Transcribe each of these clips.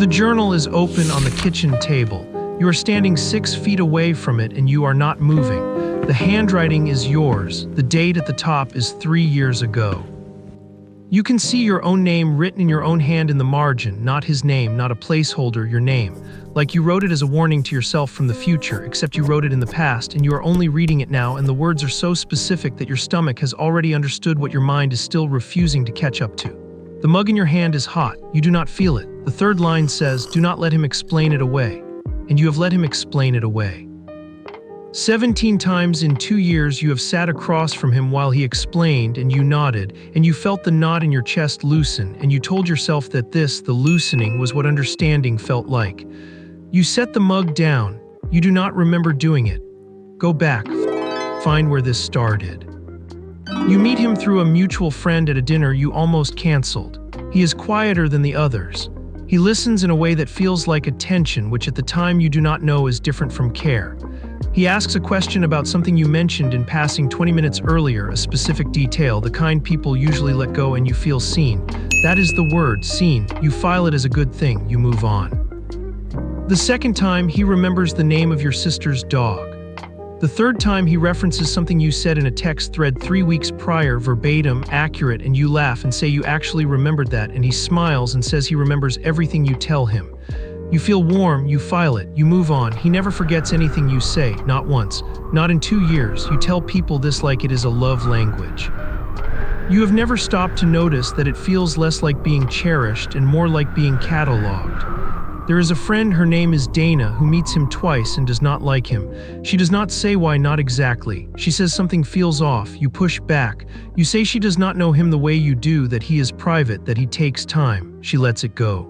The journal is open on the kitchen table. You are standing 6 feet away from it and you are not moving. The handwriting is yours. The date at the top is 3 years ago. You can see your own name written in your own hand in the margin, not his name, not a placeholder, your name. Like you wrote it as a warning to yourself from the future, except you wrote it in the past and you are only reading it now, and the words are so specific that your stomach has already understood what your mind is still refusing to catch up to. The mug in your hand is hot. You do not feel it. The third line says, "Do not let him explain it away." And you have let him explain it away. 17 times in 2 years you have sat across from him while he explained, and you nodded, and you felt the knot in your chest loosen, and you told yourself that this, the loosening, was what understanding felt like. You set the mug down. You do not remember doing it. Go back. Find where this started. You meet him through a mutual friend at a dinner you almost canceled. He is quieter than the others. He listens in a way that feels like attention, which at the time you do not know is different from care. He asks a question about something you mentioned in passing 20 minutes earlier, a specific detail, the kind people usually let go, and you feel seen. That is the word, seen. You file it as a good thing. You move on. The second time, he remembers the name of your sister's dog. The third time, he references something you said in a text thread 3 weeks prior, verbatim, accurate, and you laugh and say you actually remembered that, and he smiles and says he remembers everything you tell him. You feel warm, you file it, you move on. He never forgets anything you say, not once, not in 2 years. You tell people this like it is a love language. You have never stopped to notice that it feels less like being cherished and more like being cataloged. There is a friend, her name is Dana, who meets him twice and does not like him. She does not say why, not exactly. She says something feels off. You push back. You say she does not know him the way you do, that he is private, that he takes time. She lets it go.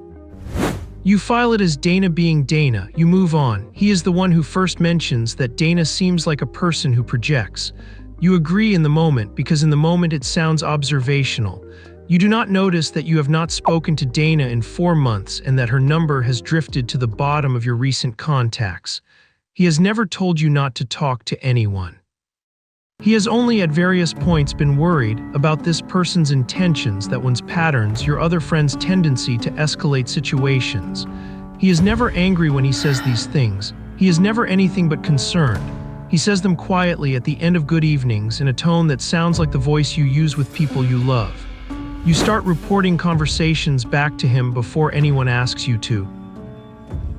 You file it as Dana being Dana. You move on. He is the one who first mentions that Dana seems like a person who projects. You agree in the moment, because in the moment it sounds observational. You do not notice that you have not spoken to Dana in 4 months and that her number has drifted to the bottom of your recent contacts. He has never told you not to talk to anyone. He has only at various points been worried about this person's intentions, that one's patterns, your other friend's tendency to escalate situations. He is never angry when he says these things. He is never anything but concerned. He says them quietly at the end of good evenings in a tone that sounds like the voice you use with people you love. You start reporting conversations back to him before anyone asks you to.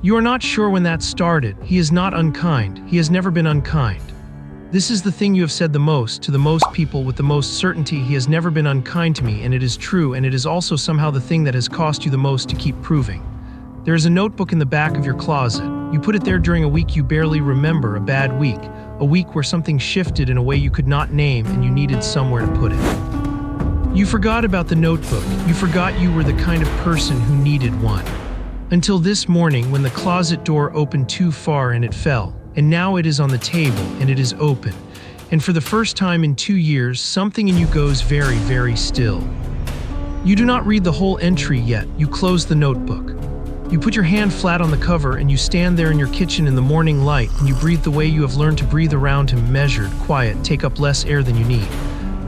You are not sure when that started. He is not unkind. He has never been unkind. This is the thing you have said the most to the most people with the most certainty. He has never been unkind to me, and it is true, and it is also somehow the thing that has cost you the most to keep proving. There is a notebook in the back of your closet. You put it there during a week you barely remember, a bad week, a week where something shifted in a way you could not name and you needed somewhere to put it. You forgot about the notebook. You forgot you were the kind of person who needed one. Until this morning when the closet door opened too far and it fell. And now it is on the table, and it is open. And for the first time in 2 years, something in you goes very, very still. You do not read the whole entry yet. You close the notebook. You put your hand flat on the cover, and you stand there in your kitchen in the morning light, and you breathe the way you have learned to breathe around him, measured, quiet, take up less air than you need.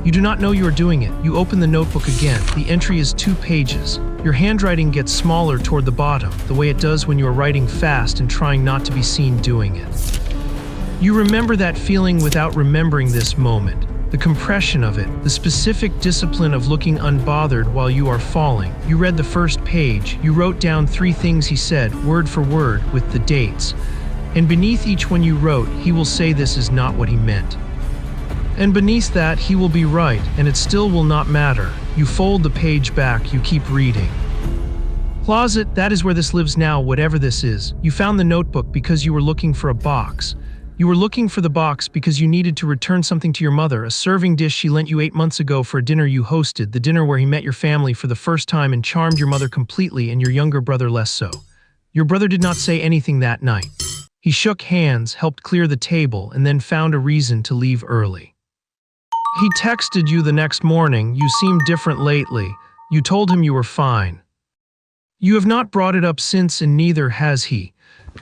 You do not know you are doing it. You open the notebook again. The entry is 2 pages. Your handwriting gets smaller toward the bottom, the way it does when you are writing fast and trying not to be seen doing it. You remember that feeling without remembering this moment, the compression of it, the specific discipline of looking unbothered while you are falling. You read the first page. You wrote down 3 things he said, word for word, with the dates. And beneath each one you wrote, he will say this is not what he meant. And beneath that, he will be right, and it still will not matter. You fold the page back, you keep reading. Closet, that is where this lives now, whatever this is. You found the notebook because you were looking for a box. You were looking for the box because you needed to return something to your mother, a serving dish she lent you 8 months ago for a dinner you hosted, the dinner where he met your family for the first time and charmed your mother completely and your younger brother less so. Your brother did not say anything that night. He shook hands, helped clear the table, and then found a reason to leave early. He texted you the next morning, you seemed different lately. You told him you were fine. You have not brought it up since, and neither has he.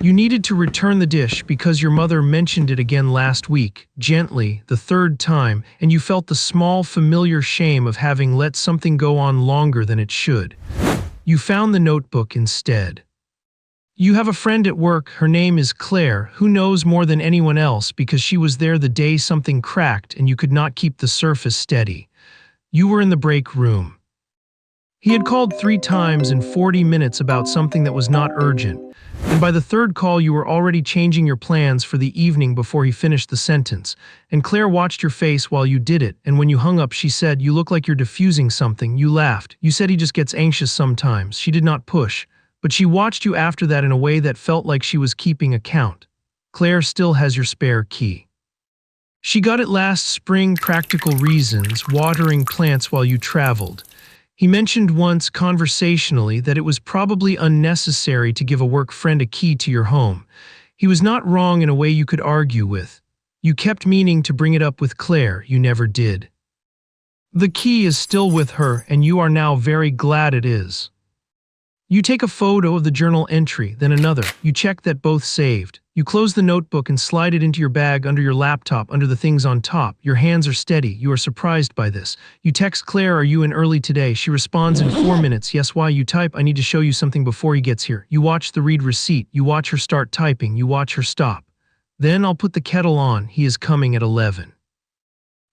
You needed to return the dish because your mother mentioned it again last week, gently, the 3rd time, and you felt the small, familiar shame of having let something go on longer than it should. You found the notebook instead. You have a friend at work, her name is Claire, who knows more than anyone else because she was there the day something cracked and you could not keep the surface steady. You were in the break room. He had called 3 times in 40 minutes about something that was not urgent, and by the third call you were already changing your plans for the evening before he finished the sentence, and Claire watched your face while you did it, and when you hung up she said, "You look like you're diffusing something." You laughed. You said he just gets anxious sometimes. She did not push, but she watched you after that in a way that felt like she was keeping account. Claire still has your spare key. She got it last spring, practical reasons, watering plants while you traveled. He mentioned once conversationally that it was probably unnecessary to give a work friend a key to your home. He was not wrong in a way you could argue with. You kept meaning to bring it up with Claire, you never did. The key is still with her, and you are now very glad it is. You take a photo of the journal entry, then another. You check that both saved. You close the notebook and slide it into your bag under your laptop, under the things on top. Your hands are steady. You are surprised by this. You text Claire, "Are you in early today?" She responds in 4 minutes. "Yes, why?" You type, "I need to show you something before he gets here." You watch the read receipt. You watch her start typing. You watch her stop. Then I'll put the kettle on. He is coming at 11.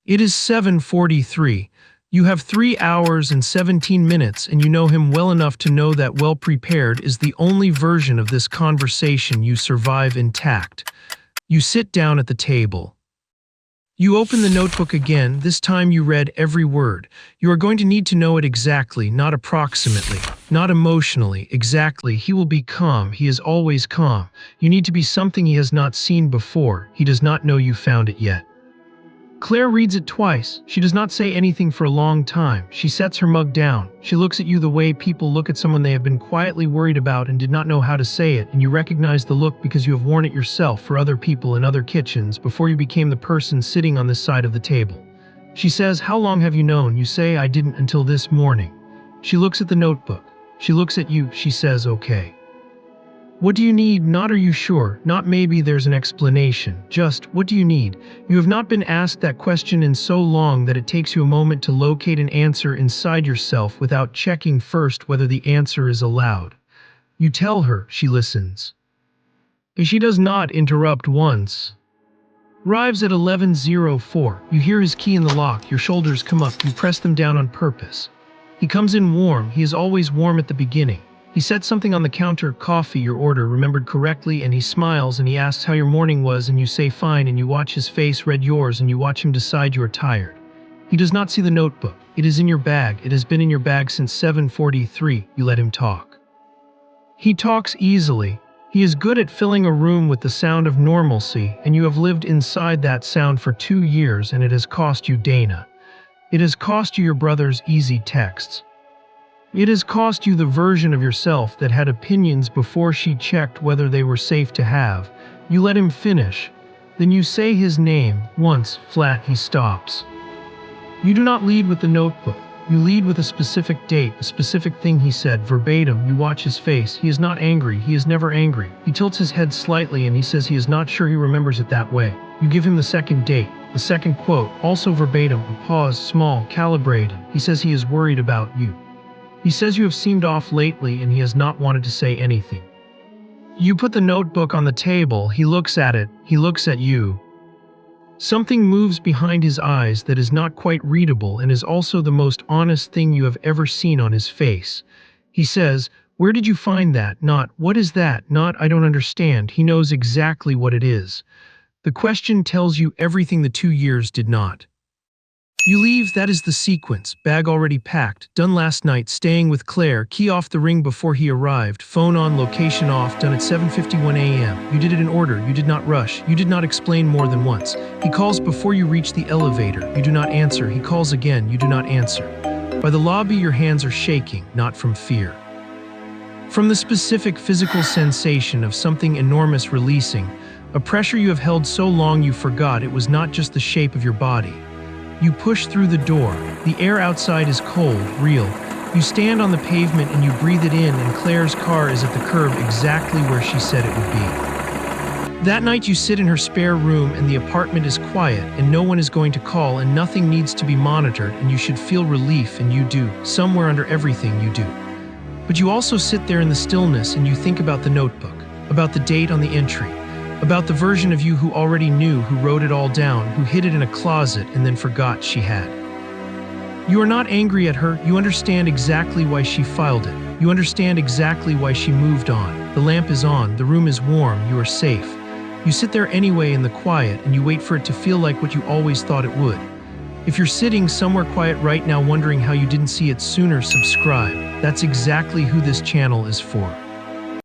It is 7:43. You have 3 hours and 17 minutes, and you know him well enough to know that well prepared is the only version of this conversation you survive intact. You sit down at the table. You open the notebook again. This time you read every word. You are going to need to know it exactly, not approximately, not emotionally, exactly. He will be calm. He is always calm. You need to be something he has not seen before. He does not know you found it yet. Claire reads it twice. She does not say anything for a long time. She sets her mug down. She looks at you the way people look at someone they have been quietly worried about and did not know how to say it, and you recognize the look because you have worn it yourself for other people in other kitchens before you became the person sitting on this side of the table. She says, "How long have you known?" You say, "I didn't until this morning." She looks at the notebook. She looks at you. She says, "Okay. What do you need?" Not "are you sure?" Not "maybe there's an explanation." Just, "What do you need?" You have not been asked that question in so long that it takes you a moment to locate an answer inside yourself without checking first whether the answer is allowed. You tell her. She listens. She does not interrupt once. Arrives at 11:04. You hear his key in the lock. Your shoulders come up. You press them down on purpose. He comes in warm. He is always warm at the beginning. He sets something on the counter, coffee, your order, remembered correctly, and he smiles and he asks how your morning was and you say fine, and you watch his face read yours and you watch him decide you are tired. He does not see the notebook. It is in your bag. It has been in your bag since 7:43. You let him talk. He talks easily. He is good at filling a room with the sound of normalcy, and you have lived inside that sound for 2 years, and it has cost you Dana. It has cost you your brother's easy texts. It has cost you the version of yourself that had opinions before she checked whether they were safe to have. You let him finish. Then you say his name. Once, flat, he stops. You do not lead with the notebook. You lead with a specific date, a specific thing he said, verbatim. You watch his face. He is not angry. He is never angry. He tilts his head slightly and he says he is not sure he remembers it that way. You give him the second date, the second quote, also verbatim, a pause, small, calibrated. He says he is worried about you. He says you have seemed off lately and he has not wanted to say anything. You put the notebook on the table. He looks at it. He looks at you. Something moves behind his eyes that is not quite readable and is also the most honest thing you have ever seen on his face. He says, "Where did you find that?" Not, "What is that?" Not, "I don't understand." He knows exactly what it is. The question tells you everything the 2 years did not. You leave. That is the sequence. Bag already packed. Done last night. Staying with Claire. Key off the ring before he arrived. Phone on. Location off. Done at 7:51 a.m. You did it in order. You did not rush. You did not explain more than once. He calls before you reach the elevator. You do not answer. He calls again. You do not answer. By the lobby, your hands are shaking, not from fear. From the specific physical sensation of something enormous releasing, a pressure you have held so long you forgot it was not just the shape of your body. You push through the door. The air outside is cold, real. You stand on the pavement and you breathe it in, and Claire's car is at the curb exactly where she said it would be. That night you sit in her spare room and the apartment is quiet and no one is going to call and nothing needs to be monitored, and you should feel relief, and you do, somewhere under everything you do. But you also sit there in the stillness and you think about the notebook, about the date on the entry, about the version of you who already knew, who wrote it all down, who hid it in a closet and then forgot she had. You are not angry at her, you understand exactly why she filed it. You understand exactly why she moved on. The lamp is on, the room is warm, you are safe. You sit there anyway in the quiet and you wait for it to feel like what you always thought it would. If you're sitting somewhere quiet right now wondering how you didn't see it sooner, subscribe. That's exactly who this channel is for.